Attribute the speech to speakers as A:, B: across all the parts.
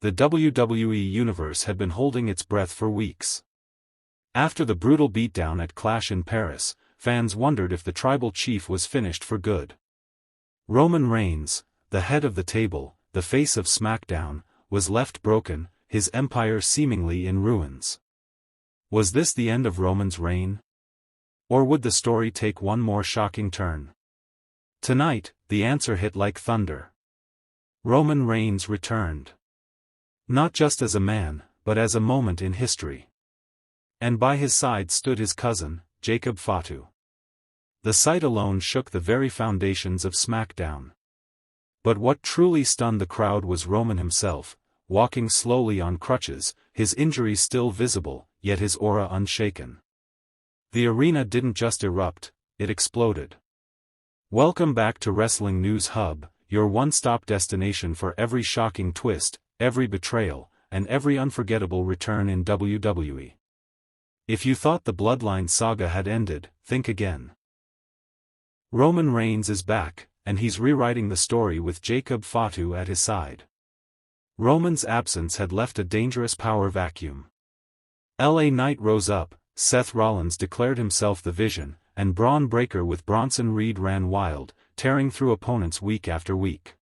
A: the WWE Universe had been holding its breath for weeks. After the brutal beatdown at Clash in Paris, fans wondered if the tribal chief was finished for good. Roman Reigns, the head of the table, the face of SmackDown, was left broken, his empire seemingly in ruins. Was this the end of Roman's reign? Or would the story take one more shocking turn? Tonight, the answer hit like thunder. Roman Reigns returned. Not just as a man, but as a moment in history. And by his side stood his cousin, Jacob Fatu. The sight alone shook the very foundations of SmackDown. But what truly stunned the crowd was Roman himself, walking slowly on crutches, his injuries still visible, yet his aura unshaken. The arena didn't just erupt, it exploded. Welcome back to Wrestling News Hub, your one-stop destination for every shocking twist, every betrayal, and every unforgettable return in WWE. If you thought the Bloodline saga had ended, think again. Roman Reigns is back, and he's rewriting the story with Jacob Fatu at his side. Roman's absence had left a dangerous power vacuum. LA Knight rose up, Seth Rollins declared himself the Vision, and Bron Breakker with Bronson Reed ran wild, tearing through opponents week after week.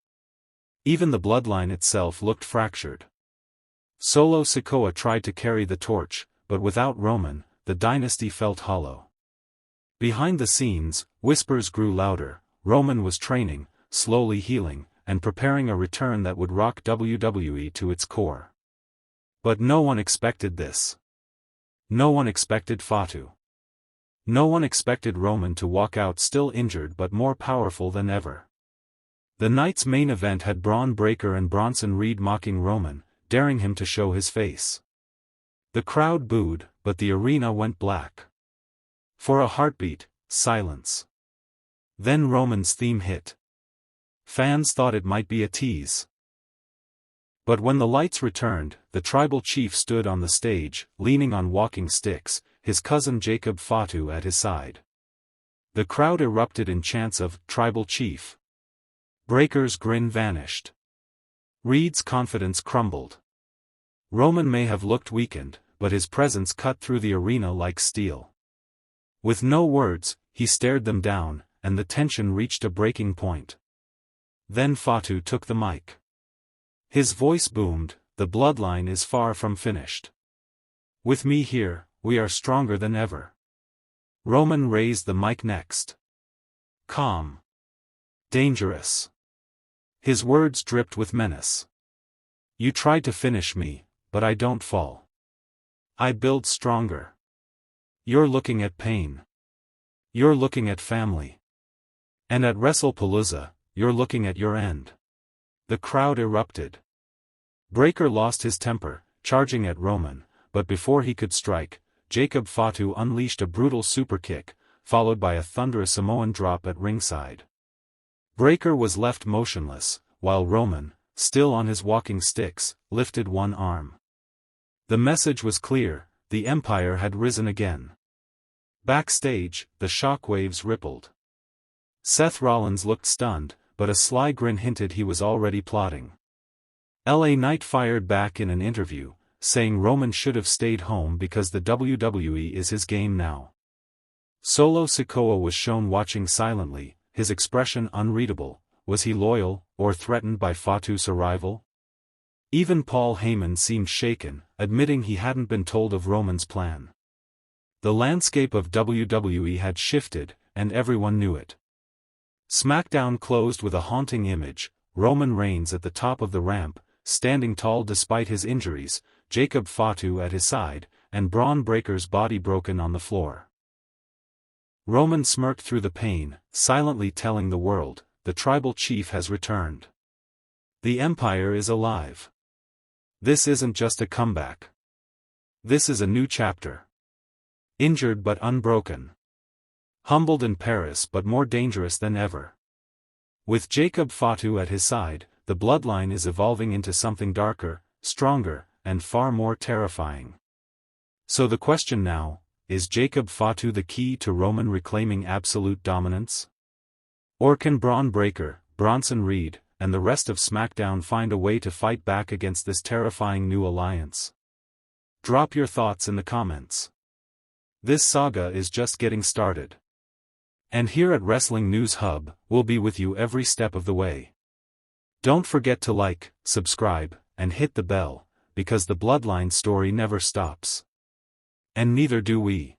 A: Even the Bloodline itself looked fractured. Solo Sikoa tried to carry the torch, but without Roman, the dynasty felt hollow. Behind the scenes, whispers grew louder. Roman was training, slowly healing, and preparing a return that would rock WWE to its core. But no one expected this. No one expected Fatu. No one expected Roman to walk out still injured but more powerful than ever. The night's main event had Bron Breakker and Bronson Reed mocking Roman, daring him to show his face. The crowd booed, but the arena went black. For a heartbeat, silence. Then Roman's theme hit. Fans thought it might be a tease. But when the lights returned, the tribal chief stood on the stage, leaning on walking sticks, his cousin Jacob Fatu at his side. The crowd erupted in chants of "Tribal Chief." Breakker's grin vanished. Reed's confidence crumbled. Roman may have looked weakened, but his presence cut through the arena like steel. With no words, he stared them down, and the tension reached a breaking point. Then Fatu took the mic. His voice boomed, "The Bloodline is far from finished. With me here, we are stronger than ever." Roman raised the mic next. Calm. Dangerous. His words dripped with menace. "You tried to finish me, but I don't fall. I build stronger. You're looking at pain. You're looking at family. And at WrestlePalooza, you're looking at your end." The crowd erupted. Breakker lost his temper, charging at Roman, but before he could strike, Jacob Fatu unleashed a brutal superkick, followed by a thunderous Samoan drop at ringside. Breakker was left motionless, while Roman, still on his walking sticks, lifted one arm. The message was clear: the Empire had risen again. Backstage, the shockwaves rippled. Seth Rollins looked stunned, but a sly grin hinted he was already plotting. LA Knight fired back in an interview, saying Roman should have stayed home because the WWE is his game now. Solo Sikoa was shown watching silently, his expression unreadable. Was he loyal, or threatened by Fatu's arrival? Even Paul Heyman seemed shaken, admitting he hadn't been told of Roman's plan. The landscape of WWE had shifted, and everyone knew it. SmackDown closed with a haunting image: Roman Reigns at the top of the ramp, standing tall despite his injuries, Jacob Fatu at his side, and Bron Breakker's body broken on the floor. Roman smirked through the pain, silently telling the world, "The tribal chief has returned. The Empire is alive. This isn't just a comeback. This is a new chapter. Injured but unbroken. Humbled in Paris but more dangerous than ever." With Jacob Fatu at his side, the Bloodline is evolving into something darker, stronger, and far more terrifying. So the question now, is Jacob Fatu the key to Roman reclaiming absolute dominance? Or can Bron Breakker, Bronson Reed, and the rest of SmackDown find a way to fight back against this terrifying new alliance? Drop your thoughts in the comments. This saga is just getting started. And here at Wrestling News Hub, we'll be with you every step of the way. Don't forget to like, subscribe, and hit the bell, because the Bloodline story never stops. And neither do we.